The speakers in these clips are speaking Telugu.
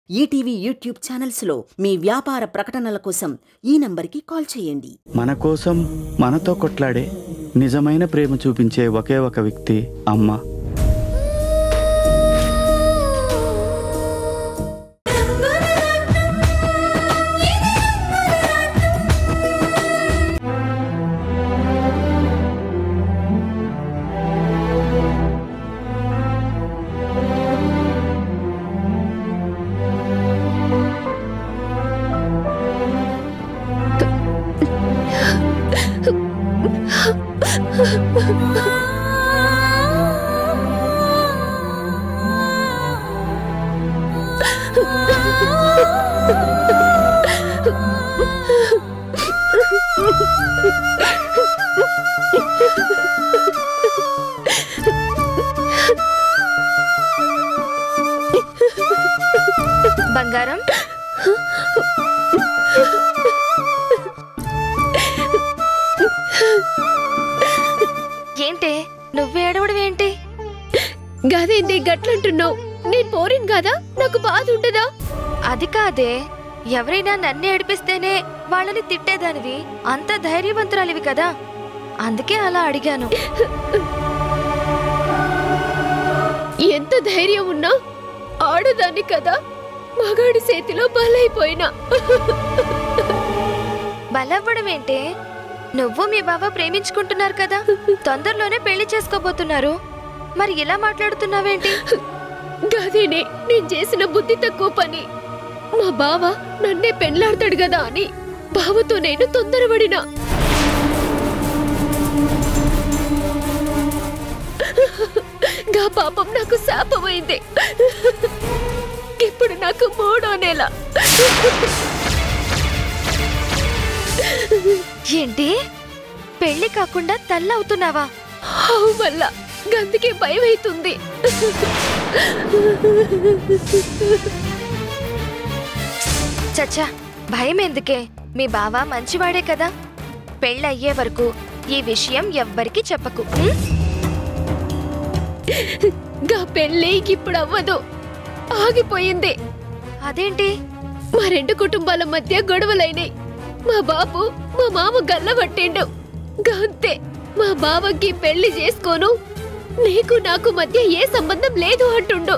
ఈటీవీ యూట్యూబ్ ఛానల్స్లో మీ వ్యాపార ప్రకటనల కోసం ఈ నంబర్కి కాల్ చేయండి. మన కోసం మనతో కొట్లాడే నిజమైన ప్రేమ చూపించే ఒకే ఒక వ్యక్తి అమ్మ. బంగారం, ఏంటే నువ్వు ఏడవడం ఏంటి? గదేంది గట్లంటున్నావు? నేను పోరిన్ కదా, నాకు బాధ ఉండదా? అది కాదే, ఎవరైనా నన్ను ఏడిపిస్తేనే వాళ్ళని తిట్టేదానివి, అంత ధైర్యవంతురాలివి కదా, అందుకే అలా అడిగాను. ఎంత ధైర్యం ఉన్నా ఆడదాన్ని కదా, మగాడి చేతిలో బలైపోయినా. బలవ్వడం ఏంటే? నువ్వు మీ బావ ప్రేమించుకుంటున్నారు కదా, తొందరలోనే పెళ్లి చేసుకోబోతున్నారు, మరి ఇలా మాట్లాడుతున్నావేంటి? గదేనే నేను చేసిన బుద్ధి తక్కువ పని. మా బావ నన్నే పెళ్లాడతాడు కదా అని బావతో నేను తొందరపడినా. గా పాపం నాకు శాపమైంది. ఇప్పుడు నాకు 3వ నెల. ఏంటి, పెళ్లి కాకుండా తల్లవుతున్నావా? వల్ల గందుకే భయం అవుతుంది. చచ్చా, భయం ఎందుకే? మీ బావ మంచివాడే కదా, పెళ్ళయ్యే వరకు ఈ విషయం ఎవ్వరికి చెప్పకు. గా పెళ్ళి ఇప్పుడు అవ్వదు, ఆగిపోయింది. అదేంటి? మా 2 కుటుంబాల మధ్య గొడవలైనాయి. మా బాబు మా మామ గల్లబట్టిండు. గంతే, మా బావకి పెళ్లి చేసుకోను, నీకు నాకు మధ్య ఏ సంబంధం లేదు అంటుండు.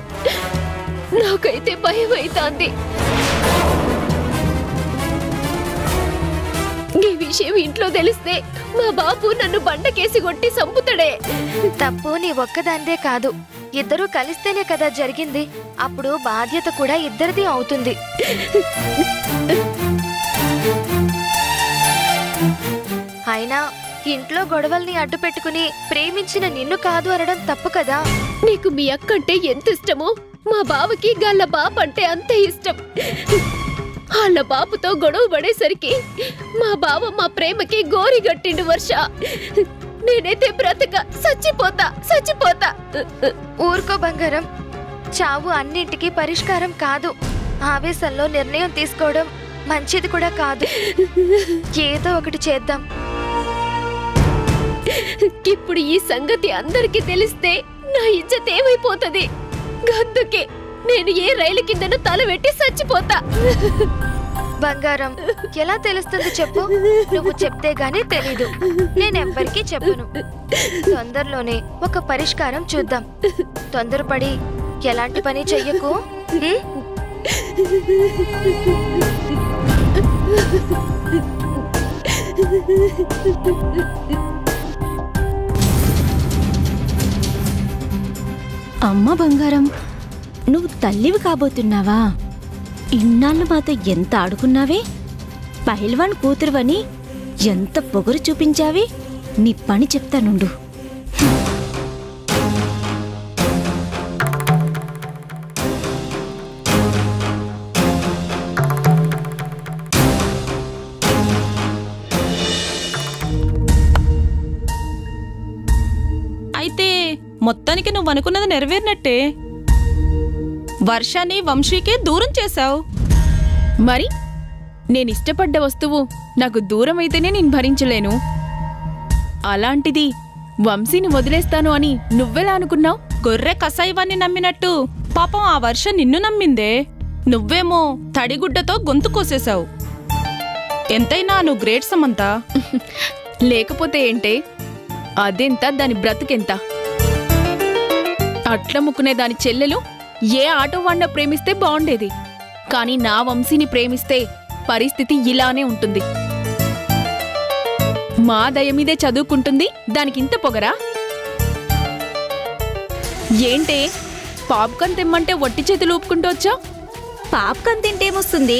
నాకైతే భయం అవుతాంది. ఈ విషయం ఇంట్లో తెలిస్తే మా బాబు నన్ను బండకేసి కొట్టి చంపుతాడే. తప్పు నీ ఒక్కదాందే కాదు, ఇద్దరూ కలిస్తేనే కదా జరిగింది, అప్పుడు బాధ్యత కూడా ఇద్దరిది అవుతుంది. అయినా ఇంట్లో గొడవల్ని అడ్డు పెట్టుకుని ప్రేమించిన నిన్ను కాదు అనడం తప్పు కదా. నీకు మీ అక్కంటే ఎంత ఇష్టమో మా బావకి గల్ల బాబు అంటే అంతే ఇష్టం. వాళ్ళ బాబుతో గొడవ పడేసరికి మా బావ మా ప్రేమకి గోరి గట్టిండు. వర్ష, నేనైతే బ్రతక చచ్చిపోతా. ఊరుకో బంగారం, చావు అన్నింటికీ పరిష్కారం కాదు, ఆవేశంలో నిర్ణయం తీసుకోవడం మంచిది కూడా కాదు. ఏదో ఒకటి చేద్దాం. ఇప్పుడు ఈ సంగతి అందరికీ తెలిస్తే నా ఇజ్జత్ ఏమైపోతుంది. గందుకే నేను ఏ రైలు కిందను తలబెట్టి చచ్చిపోతా. బంగారం, ఎలా తెలుస్తుంది చెప్పు? నువ్వు చెప్తే గానీ తెలీదు, నేనెవ్వరికీ చెప్పను. తొందరలోనే ఒక పరిష్కారం చూద్దాం. తొందరపడి ఎలాంటి పని చెయ్యకు. అమ్మ బంగారం, నువ్వు తల్లివి కాబోతున్నావా? ఇన్నాళ్ళు మాతో ఎంత ఆడుకున్నావే, పైల్వాన్ కూతురువని ఎంత పొగరు చూపించావే. నీ పని చెప్తానుండు. అయితే మొత్తానికి నువ్వు అనుకున్నది నెరవేరినట్టే. వర్షాన్ని వంశీకే దూరం చేశావు. మరి నేనిష్టపడ్డ వస్తువు నాకు దూరం అయితేనే నేను భరించలేను. అలాంటిది వంశీని వదిలేస్తాను అని నువ్వెలా అనుకున్నావు? గొర్రె కసాయివాన్ని నమ్మినట్టు పాపం ఆ వర్ష నిన్ను నమ్మిందే. నువ్వేమో తడిగుడ్డతో గొంతు కోసేశావు. ఎంతైనా నువ్వు గ్రేట్ సమంత. లేకపోతే ఏంటే, అదెంత దాని బ్రతుకెంత. అట్లముక్కునే దాని చెల్లెలు ఏ ఆటో వాడిన ప్రేమిస్తే బాగుండేది. కానీ నా వంశీని ప్రేమిస్తే పరిస్థితి ఇలానే ఉంటుంది. మా దయ మీదే చదువుకుంటుంది, దానికింత పొగరా? ఏంటే పాప్కార్న్ తెమ్మంటే వట్టి చేతులు ఊపుకుంటూ వచ్చా? పాప్కార్న్ తింటేమొస్తుంది?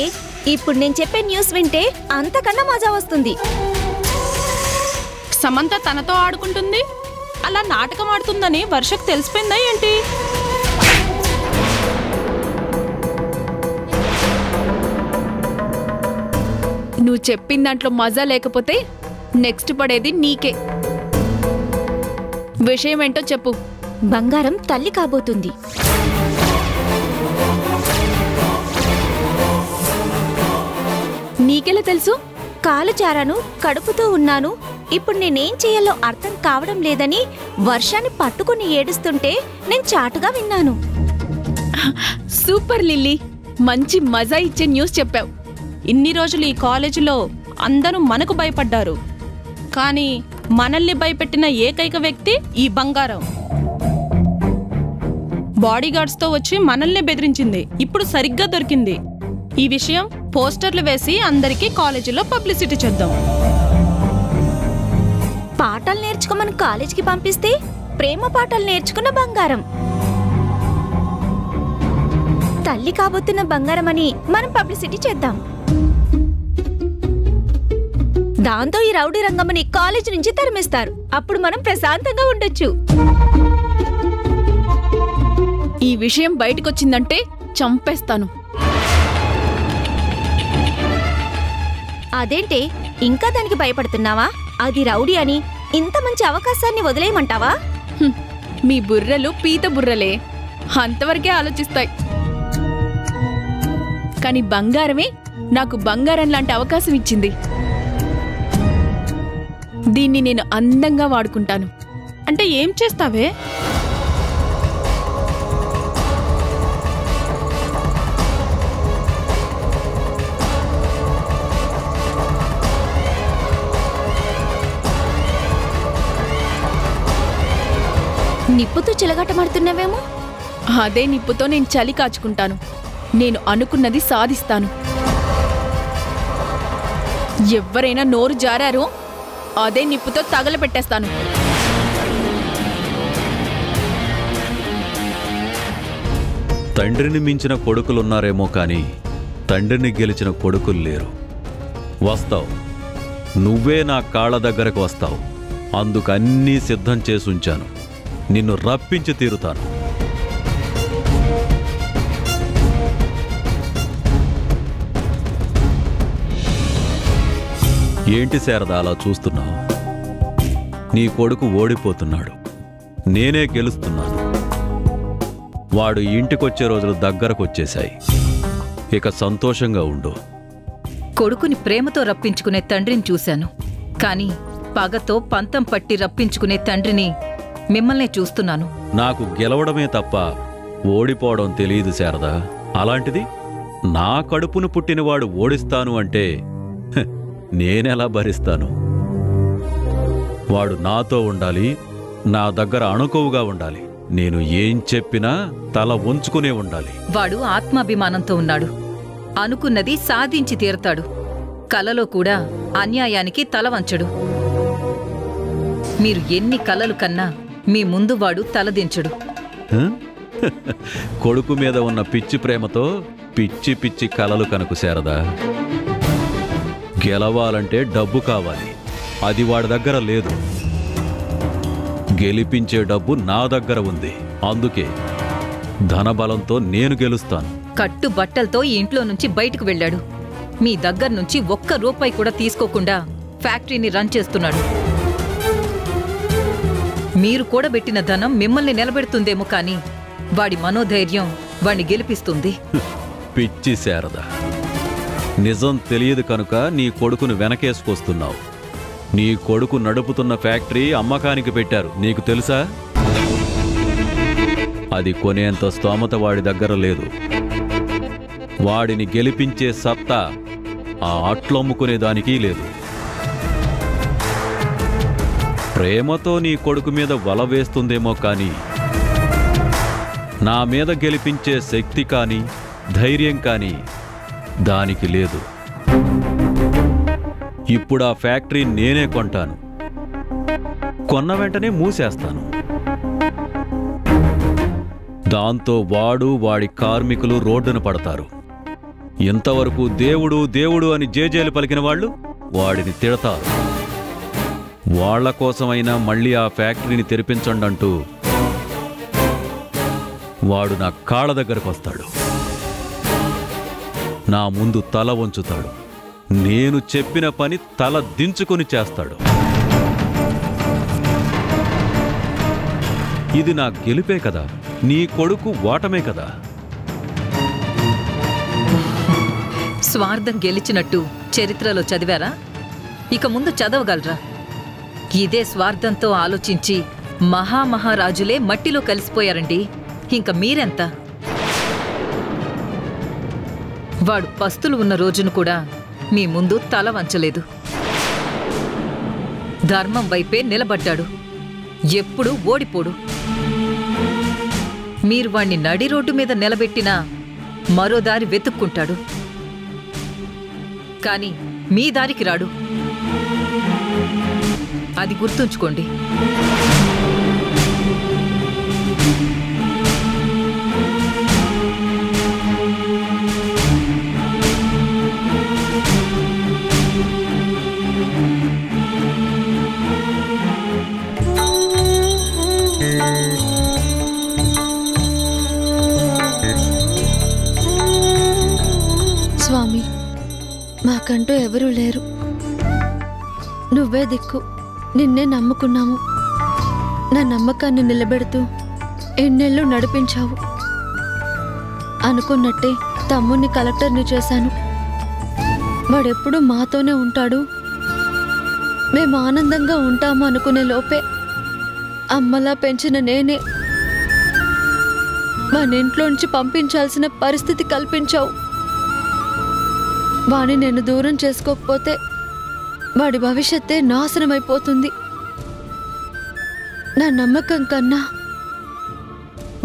ఇప్పుడు నేను చెప్పే న్యూస్ వింటే అంతకన్నా మజా వస్తుంది. సమంత తనతో ఆడుకుంటుంది, అలా నాటకం ఆడుతుందని వర్షకు తెలిసిపోయిందా ఏంటి? నువ్వు చెప్పిన దాంట్లో మజా లేకపోతే నెక్స్ట్ పడేది నీకే. విషయం ఏంటో చెప్పు. బంగారం తల్లి కాబోతుంది. నీకెలా తెలుసు? కాలు జారాను, కడుపుతో ఉన్నాను, ఇప్పుడు నేనేం చేయాలో అర్థం కావడం లేదని వర్షాన్ని పట్టుకుని ఏడుస్తుంటే నేను చాటుగా విన్నాను. సూపర్ లిల్లీ, మంచి మజా ఇచ్చే న్యూస్ చెప్పావు. ఇన్ని రోజులు ఈ కాలేజీలో అందరూ మనకు భయపడ్డారు, కానీ మనల్ని భయపెట్టిన ఏకైక వ్యక్తి ఈ బంగారం. బాడీగార్డ్స్తో వచ్చి మనల్ని బెదిరించింది, ఇప్పుడు సరిగ్గా దొరికింది. ఈ విషయం పోస్టర్లు వేసి అందరికీ కాలేజీలో పబ్లిసిటీ చేద్దాం. పాఠాలు నేర్చుకోమని కాలేజీకి పంపిస్తే ప్రేమ పాఠాలు నేర్చుకున్న బంగారం. తల్లి కాబోతున్న బంగారం అని మనం పబ్లిసిటీ చేద్దాం. దాంతో ఈ రౌడీ రంగమ్మని కాలేజీ నుంచి తరిమేస్తారు. అప్పుడు మనం ప్రశాంతంగా ఉండొచ్చు. ఈ విషయం బయటకొచ్చిందంటే చంపేస్తాను. అదేంటే ఇంకా దానికి భయపడుతున్నావా? అది రౌడీ అని ఇంత మంచి అవకాశాన్ని వదిలేయమంటావా? మీ బుర్రలు పీత బుర్రలే, అంతవరకే ఆలోచిస్తాయి. కానీ బంగారమే నాకు బంగారం లాంటి అవకాశం ఇచ్చింది. దీన్ని నేను అందంగా వాడుకుంటాను. అంటే ఏం చేస్తావే? నిప్పుతో చిలగాటమాడుతున్నావేమో. అదే నిప్పుతో నేను చలి కాచుకుంటాను. నేను అనుకున్నది సాధిస్తాను. ఎవరైనా నోరు జారారో అదే నిప్పుతో తగలపెట్టేస్తాను. తండ్రిని మించిన కొడుకులున్నారేమో కానీ తండ్రిని గెలిచిన కొడుకులు లేరు. వస్తావు, నువ్వే నా కాళ్ళ దగ్గరకు వస్తావు. అందుకన్నీ సిద్ధం చేసుంచాను. నిన్ను రప్పించి తీరుతాను. ఏంటి శారద అలా చూస్తున్నావు? నీ కొడుకు ఓడిపోతున్నాడు, నేనే గెలుస్తున్నాను. వాడు ఇంటికొచ్చే రోజులు దగ్గరకొచ్చేశాయి. ఇక సంతోషంగా ఉండు. కొడుకుని ప్రేమతో రప్పించుకునే తండ్రిని చూశాను, కాని పగతో పంతం పట్టి రప్పించుకునే తండ్రిని మిమ్మల్నే చూస్తున్నాను. నాకు గెలవడమే తప్ప ఓడిపోవడం తెలియదు శారద. అలాంటిది నా కడుపును పుట్టినవాడు ఓడిస్తాను అంటే నేనెలా భరిస్తాను? వాడు నాతో ఉండాలి, నా దగ్గర అణుకువగా ఉండాలి. నేను ఏం చెప్పినా తల వంచుకునే ఉండాలి. వాడు ఆత్మాభిమానంతో ఉన్నాడు, అనుకున్నది సాధించి తీరతాడు. కలలో కూడా అన్యాయానికి తల వంచడు. మీరు ఎన్ని కలలు కన్నా మీ ముందు వాడు తలదించడు. కొడుకు మీద ఉన్న పిచ్చి ప్రేమతో పిచ్చి పిచ్చి కలలు కనుకు శారదా. గెలవాలంటే డబ్బు కావాలి, అది వాడి దగ్గర లేదు. గెలిపించే డబ్బు నా దగ్గర ఉంది. అందుకే ధనబలంతో నేను గెలుస్తాను. కట్టు బట్టలతో ఈ ఇంట్లో నుంచి బయటకు వెళ్ళాడు. మీ దగ్గర నుంచి ఒక్క రూపాయి కూడా తీసుకోకుండా ఫ్యాక్టరీని రన్ చేస్తున్నాడు. మీరు కూడబెట్టిన ధనం మిమ్మల్ని నిలబెడుతుందేమో కానీ వాడి మనోధైర్యం వాణ్ణి గెలిపిస్తుంది. పిచ్చి శారద, నిజం తెలియదు కనుక నీ కొడుకును వెనకేసుకొస్తున్నావు. నీ కొడుకు నడుపుతున్న ఫ్యాక్టరీ అమ్మకానికి పెట్టారు, నీకు తెలుసా? అది కొనేంత స్తోమత వాడి దగ్గర లేదు. వాడిని గెలిపించే సత్తా ఆ అట్లమ్ముకునేదానికి లేదు. ప్రేమతో నీ కొడుకు మీద వల వేస్తుందేమో కానీ నా మీద గెలిపించే శక్తి కానీ ధైర్యం కానీ దానికి లేదు. ఇప్పుడు ఆ ఫ్యాక్టరీ నేనే కొంటాను. కొన్న వెంటనే మూసేస్తాను. దాంతో వాడు వాడి కార్మికులు రోడ్డున పడతారు. ఇంతవరకు దేవుడు దేవుడు అని జేజేలు పలికిన వాళ్ళు వాడిని తిడతారు. వాళ్ల కోసమైనా మళ్ళీ ఆ ఫ్యాక్టరీని తెరిపించండి అంటూ వాడు నా కాళ్ళ దగ్గరకు వస్తాడు. నా ముందు తల వంచుతాడు. నేను చెప్పిన పని తల దించుకొని చేస్తాడు. ఇది నా గెలుపే కదా, నీ కొడుకు ఓటమే కదా. స్వార్థం గెలిచినట్టు చరిత్రలో చదివారా? ఇక ముందు చదవగలరా? ఇదే స్వార్థంతో ఆలోచించి మహామహారాజులే మట్టిలో కలిసిపోయారండి. ఇంక మీరెంత? వాడు పస్తులు ఉన్న రోజును కూడా మీ ముందు తల వంచలేదు. ధర్మం వైపే నిలబడ్డాడు. ఎప్పుడూ ఓడిపోడు. మీరు వాణ్ణి నడి రోడ్డు మీద నిలబెట్టినా మరో దారి వెతుక్కుంటాడు. కాని మీ దారికి రాడు. అది గుర్తుంచుకోండి. స్వామి, మాకంటూ ఎవరూ లేరు. నువ్వే దిక్కు. నిన్నే నమ్ముకున్నాము. నా నమ్మకాన్ని నిలబెడుతూ ఎన్నెళ్ళు నడిపించావు. అనుకున్నట్టే తమ్ముణ్ణి కలెక్టర్ని చేశాను. వాడెప్పుడు మాతోనే ఉంటాడు, మేము ఆనందంగా ఉంటాము అనుకునే లోపే అమ్మలా పెంచిన నేనే మన ఇంట్లోంచి పంపించాల్సిన పరిస్థితి కల్పించావు. వాణ్ణి నేను దూరం చేసుకోకపోతే వాడి భవిష్యత్తే నాశనమైపోతుంది. నా నమ్మకం కన్నా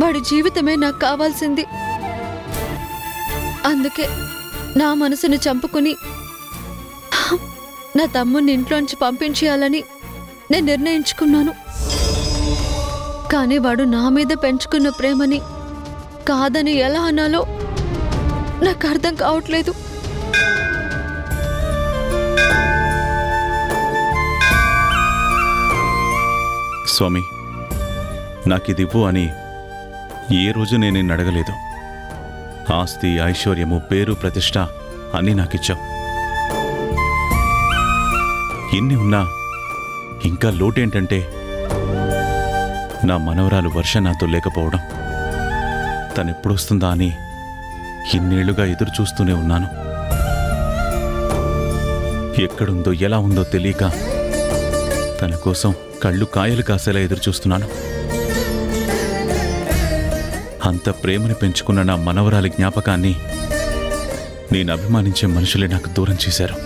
వాడి జీవితమే నాకు కావాల్సింది. అందుకే నా మనసును చంపుకుని నా తమ్ముని ఇంట్లోంచి పంపించేయాలని నేను నిర్ణయించుకున్నాను. కానీ వాడు నా మీద పెంచుకున్న ప్రేమని కాదని ఎలా అనాలో నాకు అర్థం కావట్లేదు. స్వామి, నాకిదివ్వు అని ఏ రోజు నేను నిన్ను అడగలేదు. ఆస్తి, ఐశ్వర్యము, పేరు, ప్రతిష్ట అన్నీ నాకిచ్చావు. ఎన్ని ఉన్నా ఇంకా లోటేంటంటే నా మనవరాలు వర్ష నాతో లేకపోవడం. తనెప్పుడొస్తుందా అని ఇన్నేళ్లుగా ఎదురు చూస్తూనే ఉన్నాను. ఎక్కడుందో ఎలా ఉందో తెలియక తన కోసం కళ్ళు కాయలు కాసేలా ఎదురుచూస్తున్నాను. అంత ప్రేమని పెంచుకున్న నా మనవరాలి జ్ఞాపకాన్ని నేను అభిమానించే మనుషులే నాకు దూరం చేశారు.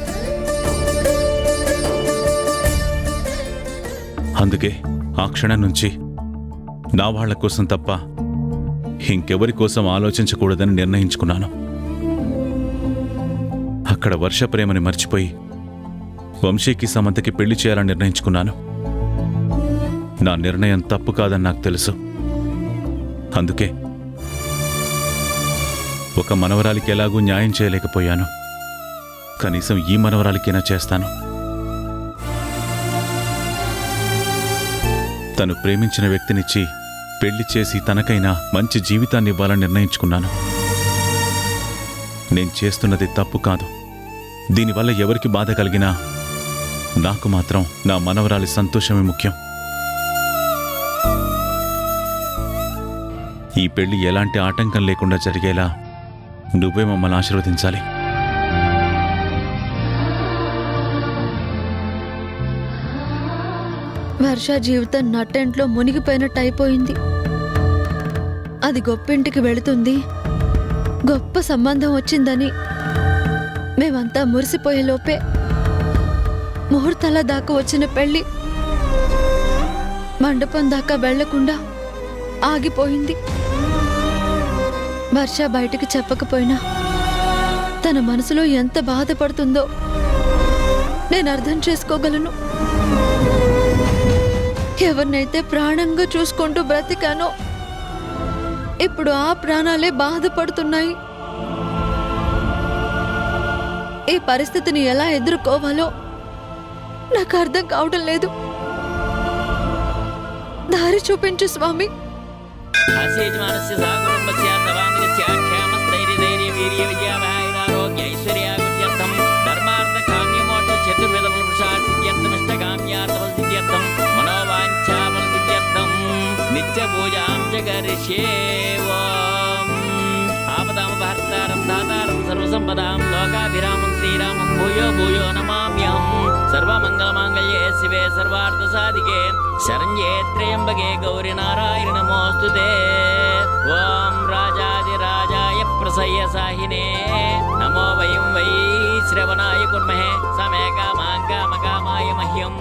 అందుకే ఆ క్షణం నుంచి నా వాళ్ల కోసం తప్ప ఇంకెవరి కోసం ఆలోచించకూడదని నిర్ణయించుకున్నాను. అక్కడ వర్ష ప్రేమని మర్చిపోయి వంశీకి సమంతకి పెళ్లి చేయాలని నిర్ణయించుకున్నాను. నా నిర్ణయం తప్పు కాదని నాకు తెలుసు. అందుకే ఒక మనవరాలికి ఎలాగూ న్యాయం చేయలేకపోయాను. కనీసం ఈ మనవరాలికైనా చేస్తాను. తను ప్రేమించిన వ్యక్తినిచ్చి పెళ్లి చేసి తనకైనా మంచి జీవితాన్ని ఇవ్వాలని నిర్ణయించుకున్నాను. నేను చేస్తున్నది తప్పు కాదు. దీనివల్ల ఎవరికి బాధ కలిగినా నాకు మాత్రం నా మనవరాలి సంతోషమే ముఖ్యం. ఈ పెళ్లి ఎలాంటి ఆటంకం లేకుండా జరిగేలా నువ్వే మమ్మల్ని ఆశీర్వదించాలి. వర్ష జీవితం నట్టెంట్లో మునిగిపోయినట్టు అయిపోయింది. అది గొప్పింటికి వెళుతుంది, గొప్ప సంబంధం వచ్చిందని మేమంతా మురిసిపోయే లోపే ముహూర్తాల దాకా వచ్చిన పెళ్లి మండపం దాకా వెళ్లకుండా ఆగిపోయింది. వర్ష బయటికి చెప్పకపోయినా తన మనసులో ఎంత బాధపడుతుందో నేను అర్థం చేసుకోగలను. ఎవరినైతే ప్రాణంగా చూసుకుంటూ బ్రతికానో ఇప్పుడు ఆ ప్రాణాలే బాధపడుతున్నాయి. ఈ పరిస్థితిని ఎలా ఎదుర్కోవాలో నాకు అర్థం కావడం లేదు. దారి చూపించు స్వామి. నిత్య పూజాం ఆపదామపహర్తారం దాతారం సర్వసంపదాం లోకాభిరామం శ్రీరామం భూయో భూయో నమామ్యహం. సర్వమంగళమాంగళ్యే శివే సర్వార్థసాధికే శరణ్యే త్రయంబకే గౌరీ నారాయణ నమోస్తుతే. ఓం రాజాదిరాజాయ ప్రసయ్య సాహినే నమో వయం వై శ్రవణాయ కుర్మహే సమే కామాయ మహ్యం.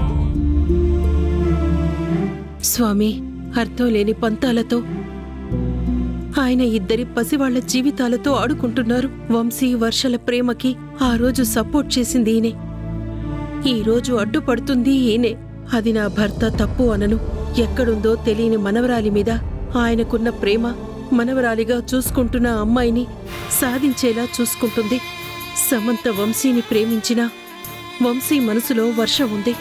స్వామి, అర్థం లేని పంతాలతో ఆయన ఇద్దరి పసివాళ్ల జీవితాలతో ఆడుకుంటున్నారు. వంశీ వర్షల ప్రేమకి ఆ రోజు సపోర్ట్ చేసింది ఈయనే, ఈ రోజు అడ్డుపడుతుంది ఈయనే. అది నా భర్త తప్పు అనను. ఎక్కడుందో తెలియని మనవరాలి మీద ఆయనకున్న ప్రేమ మనవరాలిగా చూసుకుంటున్న అమ్మాయిని సాధించేలా చూసుకుంటుంది. సమంత వంశీని ప్రేమించినా వంశీ మనసులో వర్ష ఉంది.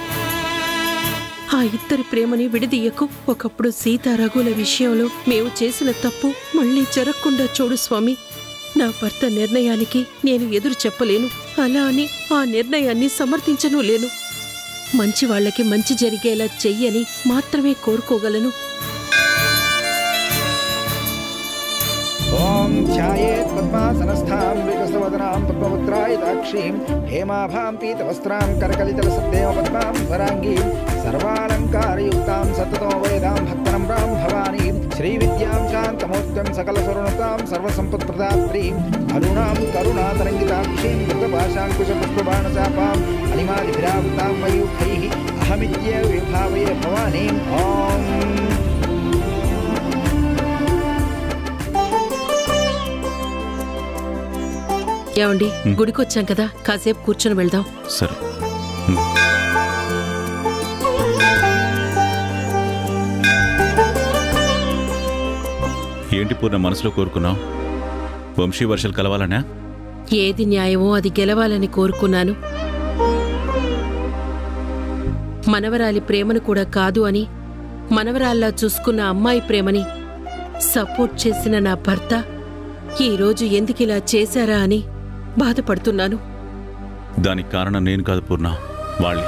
ఆ ఇద్దరి ప్రేమని విడదీయకు. ఒకప్పుడు సీతారఘుల విషయంలో మేము చేసిన తప్పు మళ్ళీ జరగకుండా చూడు స్వామి. నా భర్త నిర్ణయానికి నేను ఎదురు చెప్పలేను, అలా అని ఆ నిర్ణయాన్ని సమర్థించను లేను. మంచి వాళ్ళకి మంచి జరిగేలా చెయ్యని మాత్రమే కోరుకోగలను. ఓం ఛాయేత్ పద్మాసనస్థాం వికసవదనాం పద్మపుత్రాయతాక్షీం హేమాభాం పీతవస్త్రాం కరకలితలసద్దేవ పద్మాం వరాంగీం సర్వాలంకారయుక్తాం సతతో వేదాం భక్తనమ్రాం భవానీం శ్రీవిద్యాం శాంతమూర్తిం సకలసురుణతాం సర్వసంపత్ప్రదాత్రీం అరుణాం కరుణాతరంగితాక్షీం కృతపాశాంకుశపుష్పబాణచాపాం అనిమాదిభిరావృతాం మయూఖైః అహమిత్యేవ విభావయే భవానీం. ఓం ఏమండి, గుడికొచ్చాం కదా, కాసేపు కూర్చొని వెళ్దాం. సరే. ఏంటి పూర్ణ మనసులో కోరుకున్నావు? వంశీ వర్షాలు కలవాలనా? ఏది న్యాయమో అది గెలవాలని కోరుకున్నాను. మనవరాలి ప్రేమను కూడా కాదు అని మనవరాల్లా చూసుకున్న అమ్మాయి ప్రేమని సపోర్ట్ చేసిన నా భర్త ఈరోజు ఎందుకిలా చేశారా అని బాధపడుతున్నాను. దానికి కారణం నేను కాదు పూర్ణ, వాళ్ళే.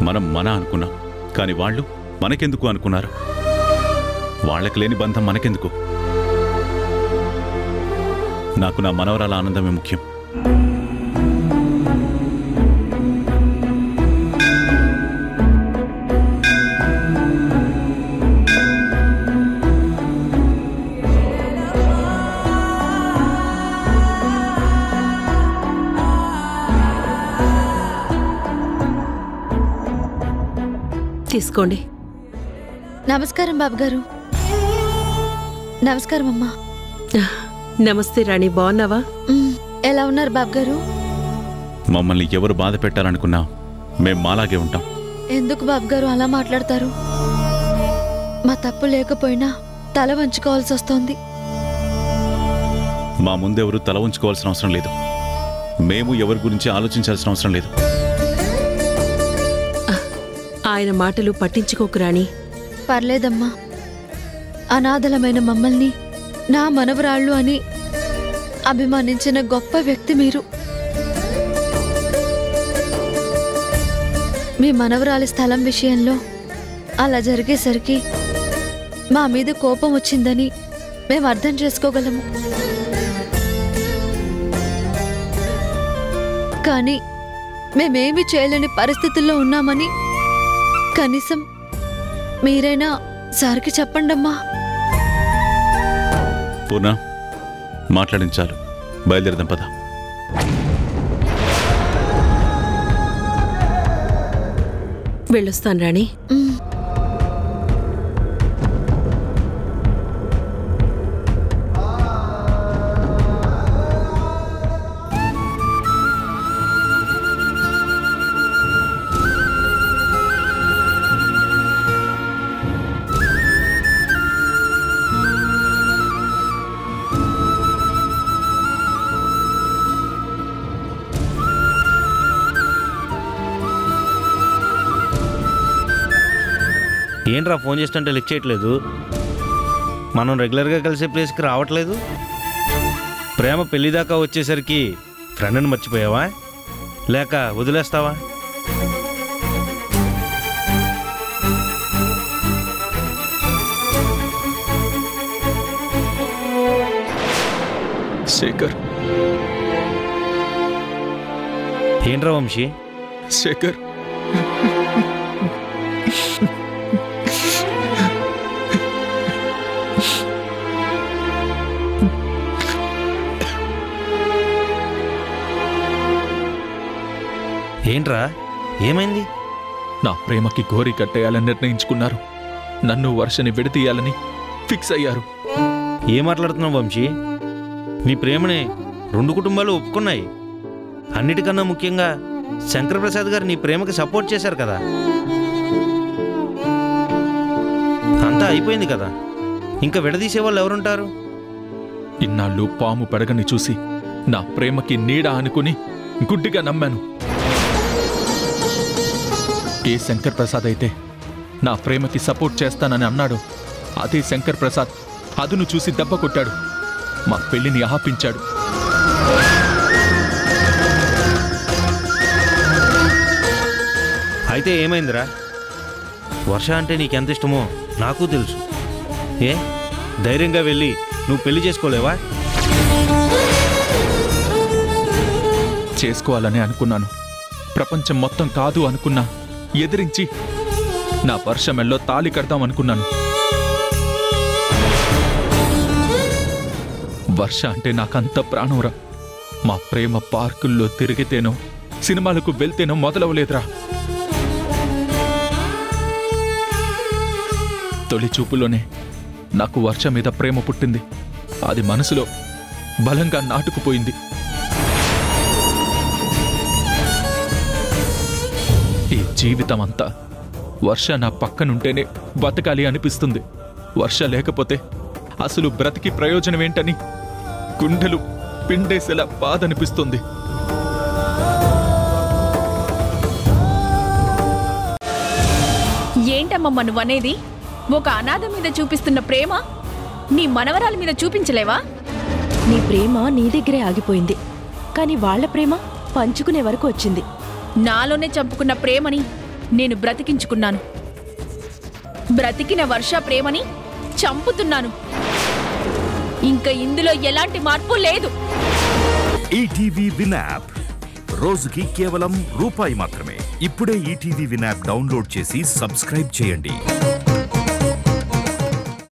మనం మన అనుకున్నాం, కానీ వాళ్ళు మనకెందుకు అనుకున్నారు? వాళ్ళకి లేని బంధం మనకెందుకు? నాకు నా మనవరాల ఆనందమే ముఖ్యం. తీసుకోండి. నమస్కారం బాబు గారు. నమస్కారం అమ్మా. నమస్తే రాణి, బాగున్నావా? ఎలా ఉన్నారు బాబు గారు? మమ్మల్ని ఎవరు బాధ పెట్టాలనుకున్నా మేం మాలాగే ఉంటాం. ఎందుకు బాబు గారు అలా మాట్లాడతారు? మా తప్పు లేకపోయినా తల వంచుకోవాల్సి వస్తోంది. మా ముందెవరు తల ఉంచుకోవాల్సిన అవసరం లేదు. మేము ఎవరి గురించి ఆలోచించాల్సిన అవసరం లేదు. ఆయన మాటలు పట్టించుకోకు రాణి. పర్లేదమ్మా. అనాథలమైన మమ్మల్ని నా మనవరాళ్ళు అని అభిమానించిన గొప్ప వ్యక్తి మీరు. మీ మనవరాలి స్థలం విషయంలో అలా జరిగేసరికి మా మీద కోపం వచ్చిందని మేము అర్థం చేసుకోగలము. కానీ మేమేమీ చేయలేని పరిస్థితుల్లో ఉన్నామని కనీసం మీరైనా సార్కి చెప్పండమ్మా. పూర్ణ మాట్లాడించాలు, బయలుదేరదాం పద. వెళ్ళొస్తాను రాణి. ఏంట్రా ఫోన్ చేస్తుంటే లిఫ్ట్ చేయట్లేదు? మనం రెగ్యులర్గా కలిసే ప్లేస్కి రావట్లేదు. ప్రేమ పెళ్లి దాకా వచ్చేసరికి ఫ్రెండ్ని మర్చిపోయావా లేక వదిలేస్తావా? శేఖర్. ఏంట్రా వంశీ? శేఖర్, ఏంట్రా ఏమైంది? నా ప్రేమకి గోరి కట్టేయాలని నిర్ణయించుకున్నారు. నన్ను వర్షని విడతీయాలని ఫిక్స్ అయ్యారు. ఏం మాట్లాడుతున్నావు వంశీ? నీ ప్రేమని 2 కుటుంబాలు ఒప్పుకున్నాయి. అన్నిటికన్నా ముఖ్యంగా శంకర్ ప్రసాద్ గారు నీ ప్రేమకి సపోర్ట్ చేశారు కదా. అంతా అయిపోయింది కదా, ఇంకా విడదీసే వాళ్ళు ఎవరుంటారు? ఇన్నాళ్ళు పాము పడగని చూసి నా ప్రేమకి నీడ అనుకుని గుడ్డిగా నమ్మాను. ఏ శంకర్ ప్రసాద్ అయితే నా ప్రేమకి సపోర్ట్ చేస్తానని అన్నాడు, అదే శంకర్ ప్రసాద్ అదును చూసి దెబ్బ కొట్టాడు, మా పెళ్లిని ఆపించాడు. అయితే ఏమైందిరా? వర్ష అంటే నీకెంత ఇష్టమో నాకు తెలుసు. ఏ ధైర్యంగా వెళ్ళి నువ్వు పెళ్లి చేసుకోలేవా? చేసుకోవాలని అనుకున్నాను. ప్రపంచం మొత్తం కాదు అనుకున్నా ఎదిరించి నా వర్ష మెల్లో తాళి కడతామనుకున్నాను. వర్ష అంటే నాకంత ప్రాణంరా. మా ప్రేమ పార్కుల్లో తిరిగితేనో సినిమాలకు వెళ్తేనో మొదలవలేదురా. తొలి చూపులోనే నాకు వర్ష మీద ప్రేమ పుట్టింది. అది మనసులో బలంగా నాటుకుపోయింది. ఈ జీవితం అంతా వర్ష నా పక్కనుంటేనే బతకాలి అనిపిస్తుంది. వర్ష లేకపోతే అసలు బ్రతికి ప్రయోజనమేంటని గుండెలు పిండేసేలా బాధనిపిస్తుంది. ఏంటమ్మమ్మ నువ్వనేది? ఒక అనాథ మీద చూపిస్తున్న ప్రేమ నీ మనవరాల మీద చూపించలేవా? నీ ప్రేమ నీ దగ్గరే ఆగిపోయింది, కానీ వాళ్ళ ప్రేమ పంచుకునే వరకు వచ్చింది. నాలోనే చంపుకున్న ప్రేమని నేను బ్రతికించుకున్నాను. బ్రతికిన వర్ష ప్రేమని చంపుతున్నాను. ఇంకా ఇందులో ఎలాంటి మార్పు లేదు. ఈటీవీ విన్ యాప్ రోజుకి కేవలం రూపాయి మాత్రమే. ఇప్పుడే ఈటీవీ విన్ యాప్ డౌన్లోడ్ చేసి సబ్స్క్రైబ్ చేయండి.